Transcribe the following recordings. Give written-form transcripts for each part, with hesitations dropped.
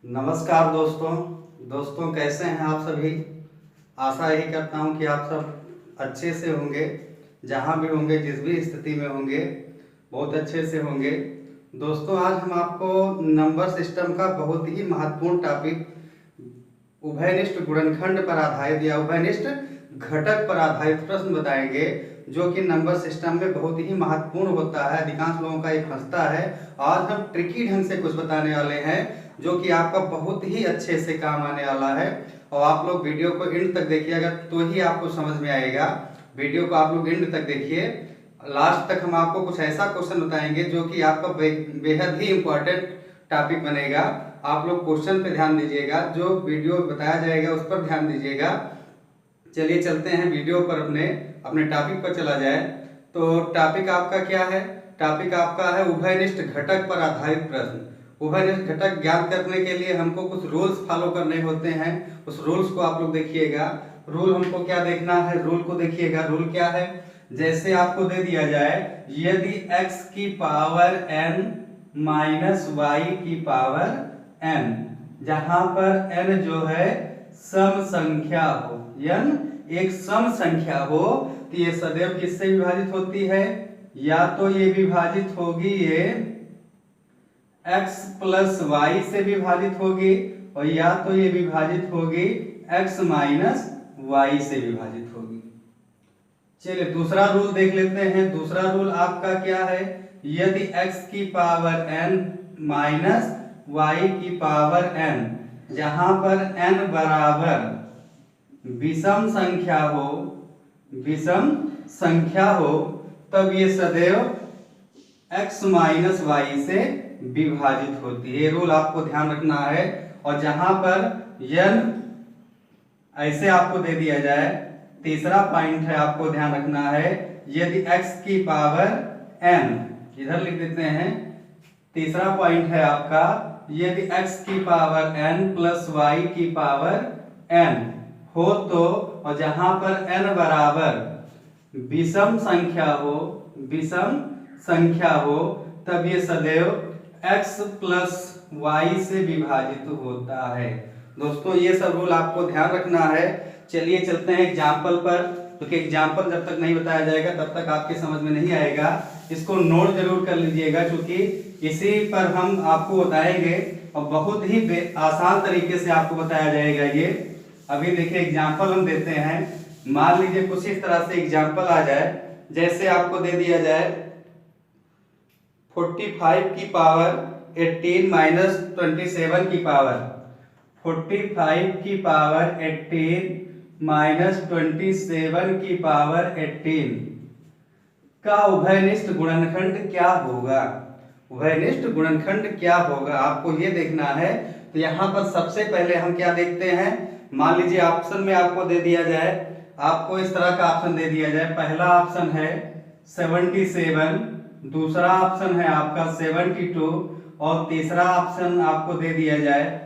नमस्कार दोस्तों। कैसे हैं आप सभी। आशा यही करता हूं कि आप सब अच्छे से होंगे, जहां भी होंगे, जिस भी स्थिति में होंगे, बहुत अच्छे से होंगे। दोस्तों, आज हम आपको नंबर सिस्टम का बहुत ही महत्वपूर्ण टॉपिक उभयनिष्ठ गुणनखंड पर आधारित या उभयनिष्ठ घटक पर आधारित प्रश्न बताएंगे, जो कि नंबर सिस्टम में बहुत ही महत्वपूर्ण होता है। अधिकांश लोगों का ये फंसता है। आज हम ट्रिकी ढंग से कुछ बताने वाले हैं जो कि आपका बहुत ही अच्छे से काम आने वाला है। और आप लोग वीडियो को एंड तक देखिएगा तो ही आपको समझ में आएगा। वीडियो को आप लोग एंड तक देखिए। लास्ट तक हम आपको कुछ ऐसा क्वेश्चन बताएंगे जो कि आपका बेहद ही इंपॉर्टेंट टॉपिक बनेगा। आप लोग क्वेश्चन पे ध्यान दीजिएगा, जो वीडियो बताया जाएगा उस पर ध्यान दीजिएगा। चलिए चलते हैं वीडियो पर, अपने टॉपिक पर चला जाए। तो टॉपिक आपका क्या है? टॉपिक आपका है उभयनिष्ठ घटक पर आधारित प्रश्न। उभयनिष्ठ घटक ज्ञात करने के लिए हमको कुछ रूल्स फॉलो करने होते हैं। उस रूल्स को आप लोग देखिएगा। रूल हमको क्या देखना है? रूल को देखिएगा। रूल क्या है? जैसे आपको दे दिया जाए, यदि x की पावर n माइनस y की पावर n, जहां पर n जो है सम संख्या हो, n एक सम संख्या हो, तो ये सदैव किससे विभाजित होती है? या तो ये विभाजित होगी, ये x प्लस वाई से विभाजित होगी, और या तो ये विभाजित होगी x माइनस वाई से विभाजित होगी। चलिए दूसरा रूल देख लेते हैं। दूसरा रूल आपका क्या है? यदि x की पावर n माइनस y की पावर n, जहां पर n बराबर विषम संख्या हो, तब ये सदैव x माइनस वाई से विभाजित होती है। ये रूल आपको ध्यान रखना है। और जहां पर n ऐसे आपको दे दिया जाए, तीसरा पॉइंट है आपको ध्यान रखना है, यदि x की पावर n, इधर लिख देते हैं। तीसरा पॉइंट है आपका, यदि x की पावर n प्लस y की पावर n हो तो, और जहां पर n बराबर विषम संख्या हो, तब ये सदैव x प्लस वाई से विभाजित होता है। दोस्तों, ये सब रूल आपको ध्यान रखना है। चलिए चलते हैं एग्जाम्पल पर, क्योंकि एग्जाम्पल जब तक नहीं बताया जाएगा तब तक आपके समझ में नहीं आएगा। इसको नोट जरूर कर लीजिएगा, क्योंकि इसी पर हम आपको बताएंगे और बहुत ही आसान तरीके से आपको बताया जाएगा ये। अभी देखिए एग्जाम्पल हम देते हैं। मान लीजिए कुछ इस तरह से एग्जाम्पल आ जाए, जैसे आपको दे दिया जाए 45 की पावर 18 माइनस 27 की पावर, 45 की पावर 18 माइनस 27 की पावर 18 का उभयनिष्ठ गुणनखंड क्या होगा? उभयनिष्ठ गुणनखंड क्या होगा आपको ये देखना है। तो यहाँ पर सबसे पहले हम क्या देखते हैं? मान लीजिए ऑप्शन में आपको दे दिया जाए, आपको इस तरह का ऑप्शन दे दिया जाए। पहला ऑप्शन है 77, दूसरा ऑप्शन है आपका 72, और तीसरा ऑप्शन आपको दे दिया जाए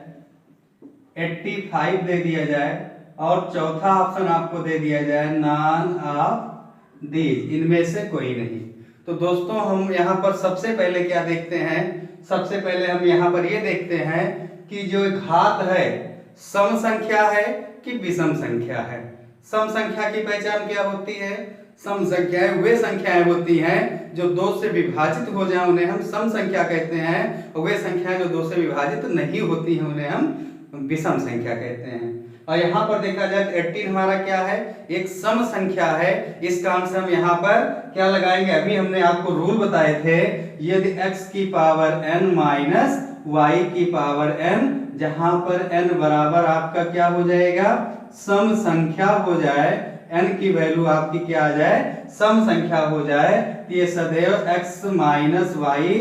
85 दे दिया जाए, और चौथा ऑप्शन आपको दे दिया जाए नॉन ऑफ दीज, इनमें से कोई नहीं। तो दोस्तों, हम यहाँ पर सबसे पहले क्या देखते हैं? सबसे पहले हम यहाँ पर ये देखते हैं कि जो घात है सम संख्या है कि विषम संख्या है। सम संख्या की पहचान क्या होती है? सम संख्याएं वे संख्याएं होती हैं जो 2 से विभाजित हो जाए, उन्हें हम सम संख्या कहते हैं। और वे संख्याएं जो 2 से विभाजित नहीं होती हैं, उन्हें हम विषम संख्या कहते हैं। और यहाँ पर देखा जाए तो 18 हमारा क्या है? एक सम संख्या है। इस कारण से हम यहाँ पर क्या लगाएंगे? अभी हमने आपको रूल बताए थे, यदि x की पावर n माइनस y की पावर n, जहां पर n बराबर आपका क्या हो जाएगा? सम संख्या हो जाए, n की वैल्यू आपकी क्या आ जाए? सम संख्या हो जाए, तो ये सदैव x माइनस वाई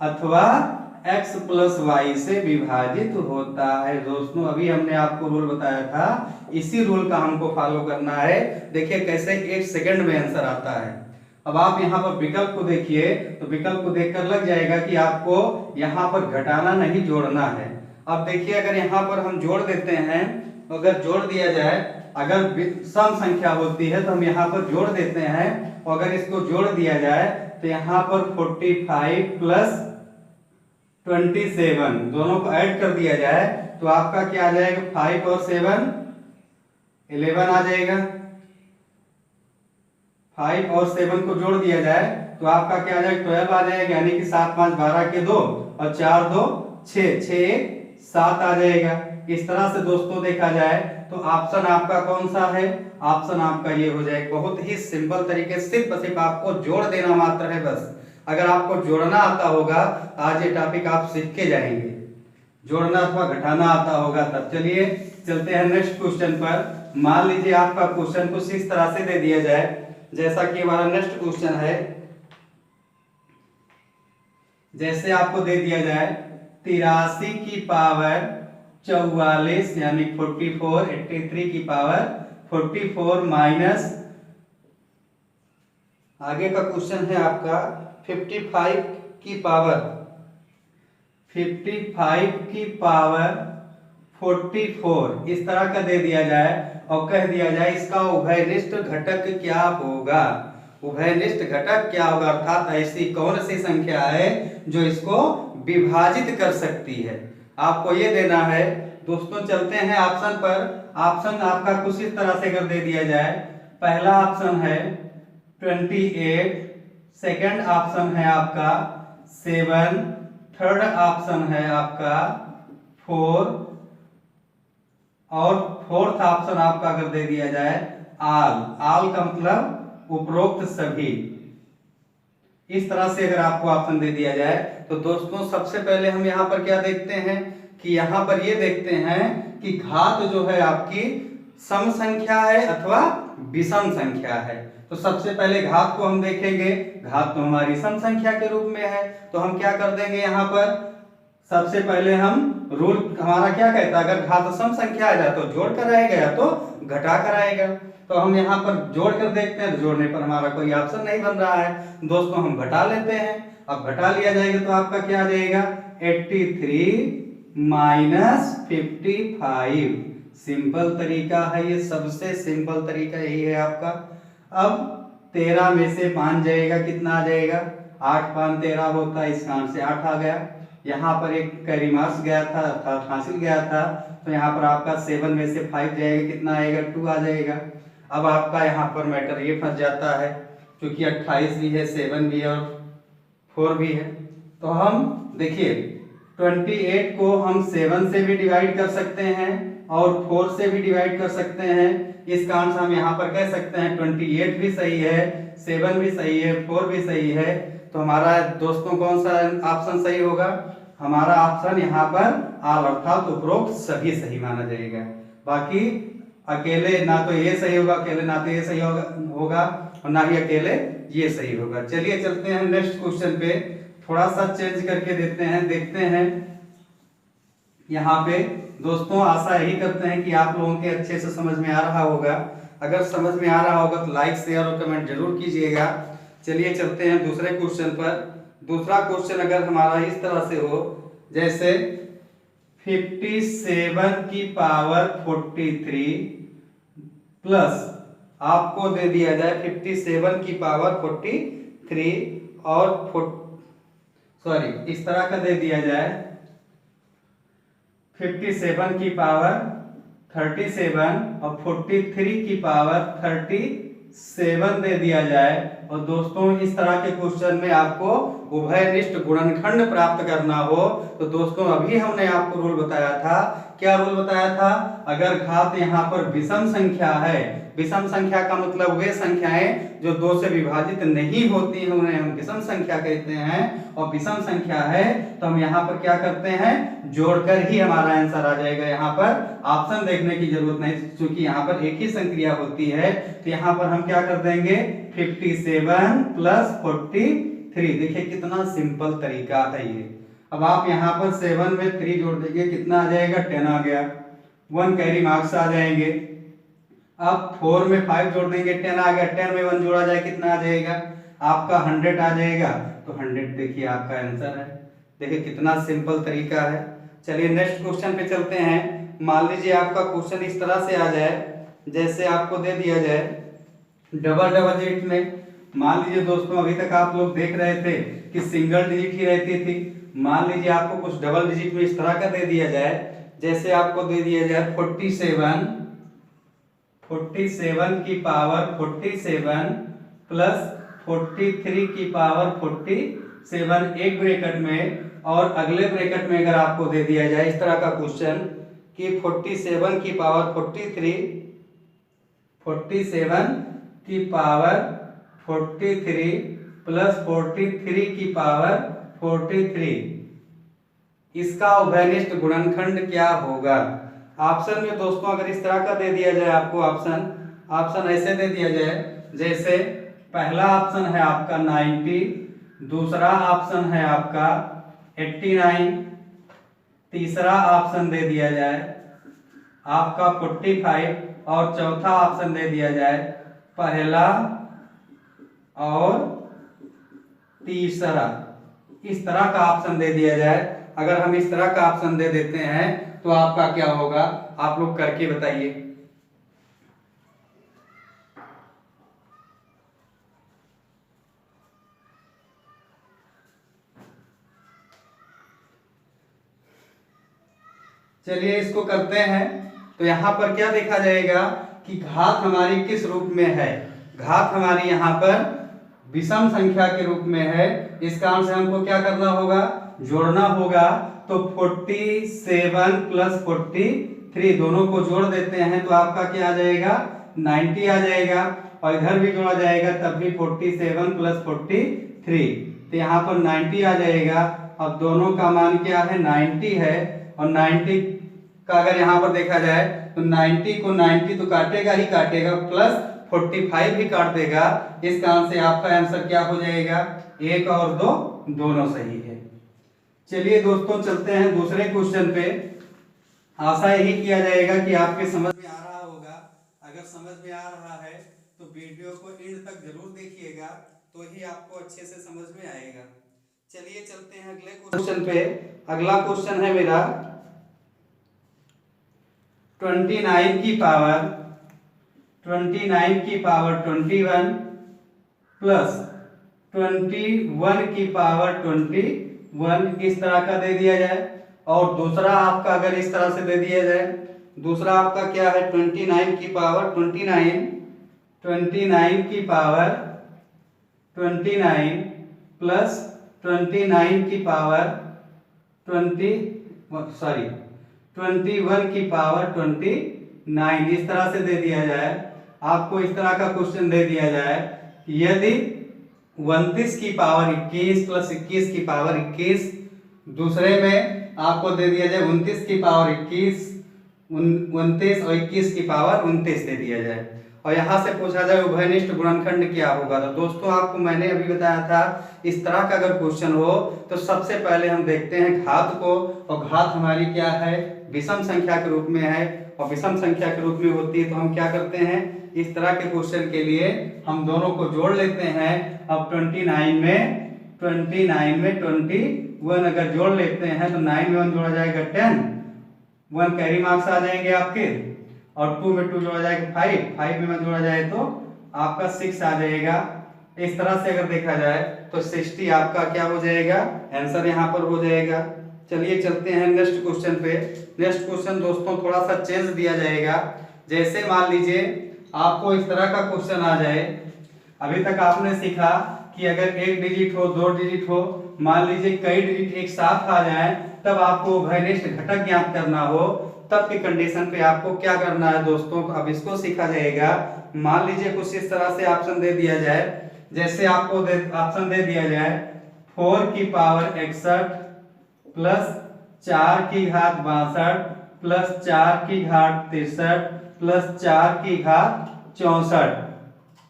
अथवा x प्लस वाई से विभाजित होता है। दोस्तों, अभी हमने आपको रूल बताया था, इसी रूल का हमको फॉलो करना है। देखिए कैसे 1 सेकंड में आंसर आता है। अब आप यहाँ पर विकल्प को देखिए, तो विकल्प को देखकर लग जाएगा कि आपको यहाँ पर घटाना नहीं जोड़ना है। अब देखिए, अगर यहाँ पर हम जोड़ देते हैं, अगर जोड़ दिया जाए, अगर सम संख्या होती है तो हम यहाँ पर जोड़ देते हैं, और अगर इसको जोड़ दिया जाए तो यहाँ पर 45 प्लस 27, दोनों को ऐड कर दिया जाए तो आपका क्या आ जाएगा, 5 और 7 11 आ जाएगा। 5 और 7 को जोड़ दिया जाए तो आपका क्या आ जाएगा, 12 आ जाएगा, यानी कि 7 5 12 के 2 और 4 2 6 6 1 7 आ जाएगा। इस तरह से दोस्तों देखा जाए तो ऑप्शन आपका कौन सा है, ऑप्शन आपका ये हो जाएगा। बहुत ही सिंपल तरीके से सिर्फ आपको जोड़ देना मात्र है बस। अगर आपको जोड़ना आता होगा आज ये टॉपिक आप सीख के जाएंगे, जोड़ना अथवा घटाना आता होगा तब। चलिए चलते हैं नेक्स्ट क्वेश्चन पर। मान लीजिए आपका क्वेश्चन कुछ इस तरह से दे दिया जाए, जैसा कि हमारा नेक्स्ट क्वेश्चन है, जैसे आपको दे दिया जाए 83 की पावर 44 यानी 44, 83 की पावर 44 माइनस, आगे का क्वेश्चन है आपका 55 की पावर 44, इस तरह का दे दिया जाए और कह दिया जाए इसका उभयनिष्ठ घटक क्या होगा। उभयनिष्ठ घटक क्या होगा, अर्थात ऐसी कौन सी संख्या है जो इसको विभाजित कर सकती है, आपको ये देना है। दोस्तों चलते हैं ऑप्शन पर। ऑप्शन आपका कुछ इस तरह से अगर दे दिया जाए, पहला ऑप्शन है 28, सेकंड ऑप्शन है आपका 7, थर्ड ऑप्शन है आपका 4 और फोर्थ ऑप्शन आपका अगर दे दिया जाए आल का मतलब उपरोक्त सभी। इस तरह से अगर आपको ऑप्शन दे दिया जाए तो दोस्तों सबसे पहले हम यहाँ पर क्या देखते हैं कि यहाँ पर ये देखते हैं कि घात जो है आपकी सम संख्या है अथवा विषम संख्या है। तो सबसे पहले घात को हम देखेंगे, घात तो हमारी सम संख्या के रूप में है, तो हम क्या कर देंगे यहाँ पर, सबसे पहले हम रूल हमारा क्या कहता है, अगर घात सम संख्या आ जाए तो जोड़ कर आएगा या तो घटा कर आएगा। तो हम यहाँ पर जोड़ कर देखते हैं, तो जोड़ने पर हमारा कोई ऑप्शन नहीं बन रहा है दोस्तों, हम घटा लेते हैं। अब घटा लिया जाएगा तो आपका क्या आ जाएगा 83 माइनस 55। सिंपल तरीका है ये, सबसे सिंपल तरीका यही है आपका। अब 13 में से 5 जाएगा, कितना आ जाएगा 8 5 13 होता है, इसका आंसर 8 आ गया। यहाँ पर एक कैरी मार्क्स गया था अर्थात हासिल गया था, तो यहाँ पर आपका 7 में से 5 जाएगा, कितना आएगा 2 आ जाएगा। अब आपका यहाँ पर मैटर ये फंस जाता है क्योंकि 28 भी है, 7 भी है और 4 भी है। तो हम देखिए 28 को हम 7 से भी डिवाइड कर सकते हैं और 4 से भी डिवाइड कर सकते हैं। इसका आंसर हम यहाँ पर कह सकते हैं 28 भी सही है, 7 भी सही है, 4 भी सही है। तो हमारा दोस्तों कौन सा ऑप्शन सही होगा, हमारा ऑप्शन यहाँ पर आल अर्थात उपरोक्त सभी सही माना जाएगा। बाकी अकेले ना तो ये सही होगा, अकेले ना तो ये सही होगा और ना ही अकेले ये सही होगा। चलिए चलते हैं नेक्स्ट क्वेश्चन पे, थोड़ा सा चेंज करके देते हैं, देखते हैं। यहाँ पे दोस्तों आशा यही करते हैं कि आप लोगों के अच्छे से समझ में आ रहा होगा। अगर समझ में आ रहा होगा तो लाइक शेयर और कमेंट जरूर कीजिएगा। चलिए चलते हैं दूसरे क्वेश्चन पर। दूसरा क्वेश्चन अगर हमारा इस तरह से हो, जैसे 57 की पावर 43 प्लस आपको दे दिया जाए 57 की पावर 43 और इस तरह का दे दिया जाए 57 की पावर 37 और 43 की पावर 37 दे दिया जाए। और दोस्तों इस तरह के क्वेश्चन में आपको उभयनिष्ठ गुणनखंड प्राप्त करना हो तो दोस्तों अभी हमने आपको रूल बताया था। क्या रूल बताया था, अगर घात यहाँ पर विषम संख्या है, विषम संख्या का मतलब वे संख्याएं जो 2 से विभाजित नहीं होती हैं उन्हें हम विषम संख्या कहते हैं। और विषम संख्या है तो हम यहाँ पर क्या करते हैं, जोड़कर ही हमारा आंसर आ जाएगा। यहाँ पर ऑप्शन देखने की जरूरत नहीं, क्योंकि यहाँ पर एक ही संक्रिया होती है। तो यहाँ पर हम क्या कर देंगे 57 प्लस 43। देखिए कितना सिंपल तरीका है ये। अब आप यहाँ पर 7 में 3 जोड़ देंगे, कितना आ जाएगा 10 आ गया, 1 कैरी मार्क्स आ जाएंगे। अब 4 में 5 जोड़ देंगे, 10 आ गया, 10 में 1 जोड़ा जाए कितना आ जाएगा आपका 100 आ जाएगा। तो 100 देखिए आपका आंसर है। देखिए कितना सिंपल तरीका है। चलिए नेक्स्ट क्वेश्चन पे चलते हैं। मान लीजिए आपका क्वेश्चन इस तरह से आ जाए, जैसे आपको दे दिया जाए डबल डिजिट में। मान लीजिए दोस्तों अभी तक आप लोग देख रहे थे कि सिंगल डिजिट ही रहती थी, मान लीजिए आपको कुछ डबल डिजिट में इस तरह का दे दिया जाए, जैसे आपको दे दिया जाए 47 की पावर 47 प्लस 43 की पावर 47 एक ब्रैकेट में, और अगले ब्रैकेट में अगर आपको दे दिया जाए इस तरह का क्वेश्चन कि 47 की पावर 47 की पावर 43 प्लस 43 की पावर 43, इसका उभयनिष्ठ गुणनखंड क्या होगा। ऑप्शन में दोस्तों अगर इस तरह का दे दिया जाए आपको, ऑप्शन ऐसे दे दिया जाए, जैसे पहला ऑप्शन है आपका 90, दूसरा ऑप्शन है आपका 89, तीसरा ऑप्शन दे दिया जाए आपका 45 और चौथा ऑप्शन दे दिया जाए पहला और तीसरा। इस तरह का ऑप्शन दे दिया जाए, अगर हम इस तरह का ऑप्शन दे देते हैं तो आपका क्या होगा, आप लोग करके बताइए। चलिए इसको करते हैं। तो यहाँ पर क्या देखा जाएगा कि घात हमारी किस रूप में है, घात हमारी यहाँ पर विषम संख्या के रूप में है। इस कारण से हमको क्या करना होगा, जोड़ना होगा। तो 47 प्लस 43 दोनों को जोड़ देते हैं तो आपका क्या आ जाएगा, 90 आ जाएगा, और इधर भी जोड़ा जाएगा तब भी 47 प्लस 43, तो यहाँ पर 90 आ जाएगा। अब दोनों का मान क्या है, 90 है, और 90 का अगर यहाँ पर देखा जाए तो 90 को 90 तो काटेगा ही काटेगा, प्लस 45 भी काट देगा। इस कारण से आपका आंसर क्या हो जाएगा, 1 और 2 दोनों सही है। चलिए दोस्तों चलते हैं दूसरे क्वेश्चन पे। आशा यही किया जाएगा कि आपके समझ में आ रहा होगा। अगर समझ में आ रहा है तो वीडियो को एंड तक जरूर देखिएगा, तो ही आपको अच्छे से समझ में आएगा। चलिए चलते हैं अगले क्वेश्चन पे। अगला क्वेश्चन है मेरा 29 की पावर 21 प्लस 21 की पावर 21 इस तरह का दे दिया जाए, और दूसरा आपका अगर इस तरह से दे दिया जाए, दूसरा आपका क्या है 29 की पावर 29 की पावर 29 प्लस 29 की पावर 21 की पावर 29 इस तरह से दे दिया जाए। आपको इस तरह का क्वेश्चन दे दिया जाए, यदि 29 की पावर 21 प्लस 21 की पावर 21, दूसरे में आपको दे दिया जाए 29 की पावर 21, 29 और 21 की पावर 29 दे दिया जाए, और यहाँ से पूछा जाए उभयनिष्ठ गुणनखंड क्या होगा। तो दोस्तों आपको मैंने अभी बताया था, इस तरह का अगर क्वेश्चन हो तो सबसे पहले हम देखते हैं घात को, और घात हमारी क्या है, विषम संख्या के रूप में है, और विषम संख्या के रूप में होती है तो हम क्या करते हैं, इस तरह के क्वेश्चन के लिए हम दोनों को जोड़ लेते हैं। अब 29 में 21 अगर जोड़ लेते हैं तो 9 में 1 जोड़ा जाएगा 10, 1 कैरी मार्क्स आ जाएंगे आपके, और 2 में 2 जोड़ा जाएगा 5 में 1 जोड़ा जाए तो आपका 6 आ जाएगा। इस तरह से अगर देखा जाए तो 60 आपका क्या हो जाएगा, आंसर यहाँ पर हो जाएगा। चलिए चलते हैं नेक्स्ट क्वेश्चन पे। नेक्स्ट क्वेश्चन दोस्तों थोड़ा सा चेंज दिया जाएगा। जैसे मान लीजिए आपको इस तरह का क्वेश्चन आ जाए, अभी तक आपने सीखा कि अगर 1 डिजिट हो 2 डिजिट हो, मान लीजिए कई डिजिट एक साथ आ जाए, तब आपको उभयनिष्ठ घटक ज्ञात करना हो, तब की कंडीशन पे आपको क्या करना है दोस्तों, अब इसको सीखा जाएगा। मान लीजिए कुछ इस तरह से ऑप्शन दे दिया जाए, जैसे आपको ऑप्शन दे दिया जाए 4 की पावर 61 प्लस 4 की घात 62 प्लस 4 की घात 63 प्लस 4 की घात 64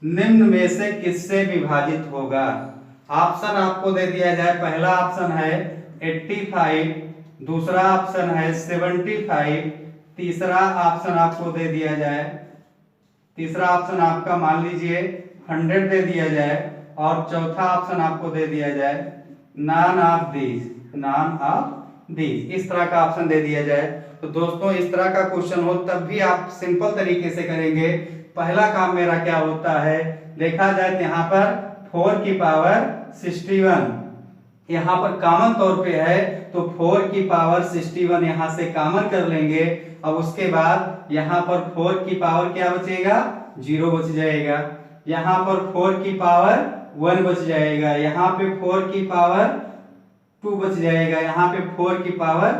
निम्न में से किससे विभाजित होगा। ऑप्शन आपको दे दिया जाए, पहला ऑप्शन है 85, दूसरा ऑप्शन है 75, तीसरा ऑप्शन आपको दे दिया जाए, तीसरा ऑप्शन आपका मान लीजिए 100 दे दिया जाए, और चौथा ऑप्शन आपको दे दिया जाए नॉन ऑफ दीज, इस तरह का ऑप्शन दे दिया जाए। तो दोस्तों इस तरह का क्वेश्चन हो तब भी आप सिंपल तरीके से करेंगे। पहला काम मेरा क्या होता है, देखा जाए तो यहाँ पर 4 की पावर 61 यहाँ पर कॉमन तौर पे है तो 4 की पावर 61 यहाँ से कॉमन कर लेंगे। अब उसके बाद यहाँ पर 4 की पावर क्या बचेगा, 0 बच जाएगा। यहाँ पर 4 की पावर 1 बच जाएगा। यहाँ पे 4 की पावर 2 बच जाएगा। यहाँ पे 4 की पावर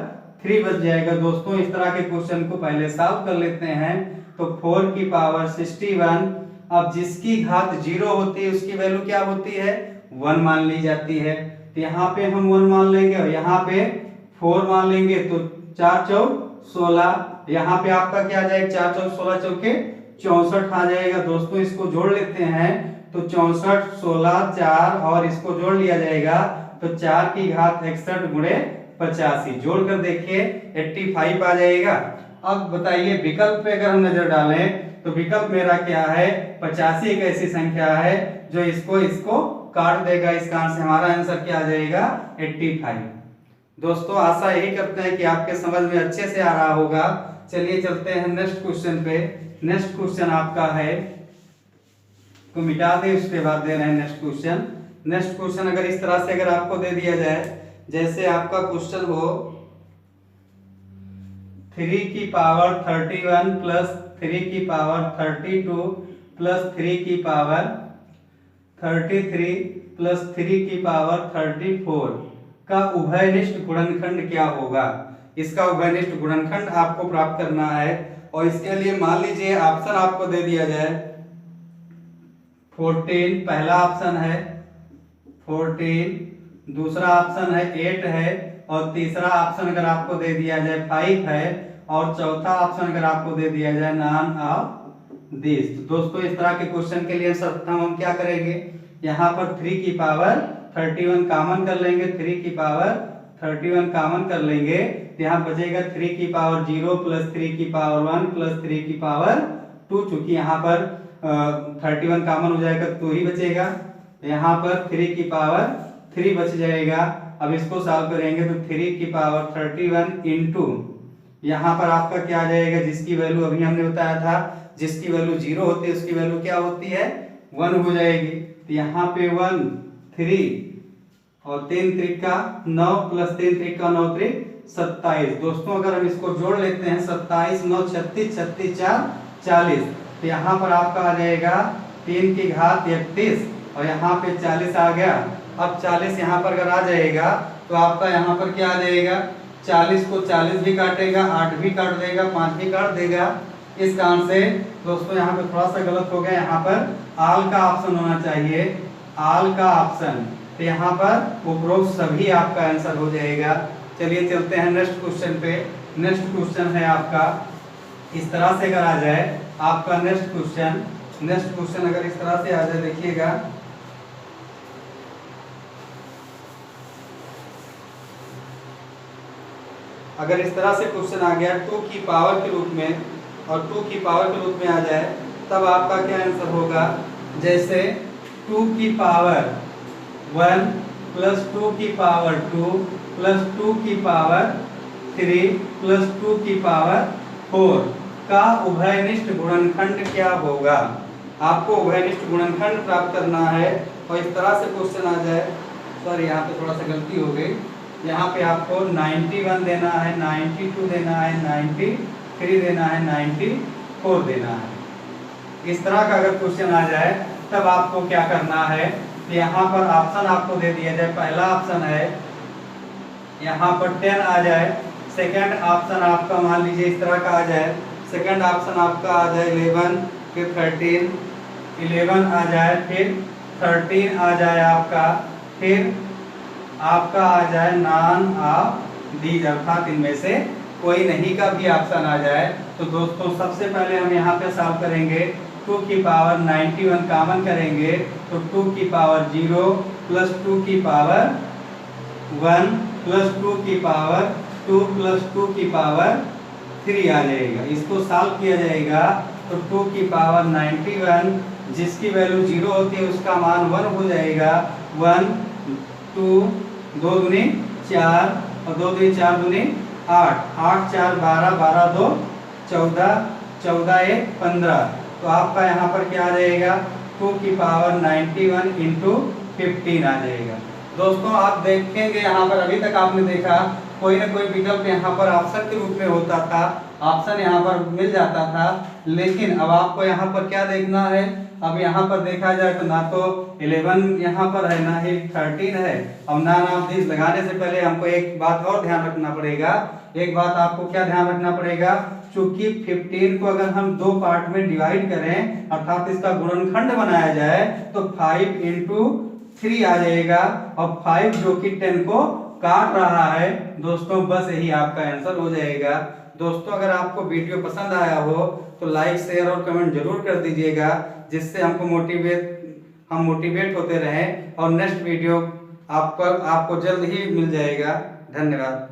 3 बच जाएगा। दोस्तों इस तरह के क्वेश्चन को पहले सॉल्व कर लेते हैं। तो 4 की पावर 61, अब जिसकी घात 0 होती है उसकी वैल्यू क्या होती है, 1 मान ली जाती है। तो यहाँ पे हम 1 मान लेंगे और यहाँ पे 4 मान लेंगे। तो 4 चौक 16, यहाँ पे आपका क्या आ जाएगा, 4 चौक 16 चौके 64 आ जाएगा। दोस्तों इसको जोड़ लेते हैं तो 64, 16, 4 और इसको जोड़ लिया जाएगा तो 4 की घात 61 गुणे 85, जोड़कर देखिए 85 आ जाएगा। अब बताइए विकल्प पे अगर हम नजर डालें तो विकल्प मेरा क्या है, 85 एक ऐसी संख्या है जो इसको काट देगा। इसका आंसर हमारा आंसर क्या आ जाएगा, 85। दोस्तों आशा यही करते हैं कि आपके समझ में अच्छे से आ रहा होगा। चलिए चलते हैं नेक्स्ट क्वेश्चन पे। नेक्स्ट क्वेश्चन आपका है, तो मिटा दे, उसके बाद दे रहे हैं नेक्स्ट क्वेश्चन। नेक्स्ट क्वेश्चन अगर इस तरह से अगर आपको दे दिया जाए, जैसे आपका क्वेश्चन हो 3 की पावर 31 प्लस 3 की पावर 32 प्लस 3 की पावर 33 प्लस 3 की पावर 34 का उभयनिष्ठ गुणनखंड क्या होगा। इसका उभयनिष्ठ गुणनखंड आपको प्राप्त करना है और इसके लिए मान लीजिए ऑप्शन आपको दे दिया जाए 14 पहला ऑप्शन है, 14 दूसरा ऑप्शन है 8 है और तीसरा ऑप्शन अगर आपको दे दिया जाए 5 है और चौथा ऑप्शन अगर आपको दे दिया जाए नॉन ऑफ दिस। तो दोस्तों इस तरह के क्वेश्चन के लिए सर्वप्रथम हम क्या करेंगे, यहाँ पर 3 की पावर 31 कॉमन कर लेंगे, 3 की पावर 31 कॉमन कर लेंगे तो यहाँ बचेगा 3 की पावर 0 प्लस 3 की पावर 1 प्लस 3 की पावर 2। चूंकि यहाँ पर 31 कॉमन हो जाएगा तो 2 ही बचेगा, यहाँ पर 3 की पावर 3 बच जाएगा। अब इसको सॉल्व करेंगे तो 3 की पावर 31 इंटू यहाँ पर आपका क्या आ जाएगा, जिसकी वैल्यू अभी हमने बताया था जिसकी वैल्यू 0 होती है उसकी वैल्यू क्या होती है, 1 हो जाएगी। तो यहाँ पे 1 3 और 3 त्रिका 9 प्लस 3 त्रिका 9 त्रिक 27। दोस्तों अगर हम इसको जोड़ लेते हैं 27 9 36 36 4 40 तो यहाँ पर आपका आ जाएगा 3 की घात 31 और यहाँ पे 40 आ गया। अब 40 यहाँ पर अगर आ जाएगा तो आपका यहाँ पर क्या आ जाएगा, 40 को 40 भी काटेगा, 8 भी काट देगा, 5 भी काट देगा। इस कारण से दोस्तों यहाँ पे थोड़ा सा गलत हो गया, यहाँ पर आल का ऑप्शन होना चाहिए, आल का ऑप्शन। तो यहाँ पर उपरोक्त सभी आपका आंसर हो जाएगा। चलिए चलते हैं नेक्स्ट क्वेश्चन पे। नेक्स्ट क्वेश्चन है आपका इस तरह से अगर आ जाए आपका नेक्स्ट क्वेश्चन अगर इस तरह से आ जाए, देखिएगा अगर इस तरह से क्वेश्चन आ गया 2 की पावर के रूप में और 2 की पावर के रूप में आ जाए तब आपका क्या आंसर होगा, जैसे 2 की पावर 1 प्लस 2 की पावर 2 प्लस 2 की पावर 3 प्लस 2 की पावर 4 का उभयनिष्ठ गुणनखंड क्या होगा। आपको उभयनिष्ठ गुणनखंड प्राप्त करना है और इस तरह से क्वेश्चन आ जाए, सॉरी यहाँ पे थोड़ा सा गलती हो गई, यहाँ पे आपको 91 देना है, 92 देना है, 93 देना है, 94 देना है। इस तरह का अगर क्वेश्चन आ जाए तब आपको क्या करना है, यहाँ पर ऑप्शन आपको दे दिया जाए, पहला ऑप्शन है यहाँ पर 10 आ जाए, सेकंड ऑप्शन आपका मान लीजिए इस तरह का आ जाए, सेकंड ऑप्शन आपका आ जाए 11, फिर 13, 11 आ जाए, फिर 13 आ जाए आपका, फिर आपका आ जाए नॉन ऑफ दीज, अर्थात इनमें से कोई नहीं का भी ऑप्शन आ जाए। तो दोस्तों सबसे पहले हम यहाँ पे सॉल्व करेंगे, 2 की पावर 91 कॉमन करेंगे तो 2 की पावर 0 प्लस 2 की पावर 1 प्लस 2 की पावर 2 प्लस 2 की पावर 3 आ जाएगा। इसको सॉल्व किया जाएगा तो 2 की पावर 91 जिसकी वैल्यू 0 होती है उसका मान 1 हो जाएगा। 1 2 2 दूनी 4 और 2 दूनी 4 दूनी 8, 8 4 12, 12 2 14, 14 1 15। तो आपका यहाँ पर क्या आ जाएगा, 2 की पावर 91 इंटू 15 आ जाएगा। दोस्तों आप देखेंगे यहाँ पर अभी तक आपने देखा कोई ना कोई विकल्प यहाँ पर ऑप्शन के रूप में होता था, ऑप्शन यहाँ पर मिल जाता था। लेकिन अब आपको यहाँ पर क्या देखना है, अब यहाँ पर देखा जाए तो ना तो 11 यहाँ पर है ना ही 13 है। अब नॉन ऑफ दिस लगाने से पहले हमको एक बात और ध्यान रखना पड़ेगा, एक बात आपको क्या ध्यान रखना पड़ेगा, चूंकि 15 को अगर हम दो पार्ट में डिवाइड करें अर्थात इसका गुणनखंड बनाया जाए तो 5 इंटू 3 आ जाएगा और 5 जो कि 10 को काट रहा है। दोस्तों बस यही आपका आंसर हो जाएगा। दोस्तों अगर आपको वीडियो पसंद आया हो तो लाइक शेयर और कमेंट जरूर कर दीजिएगा, जिससे हम मोटिवेट होते रहें और नेक्स्ट वीडियो आपको जल्द ही मिल जाएगा। धन्यवाद।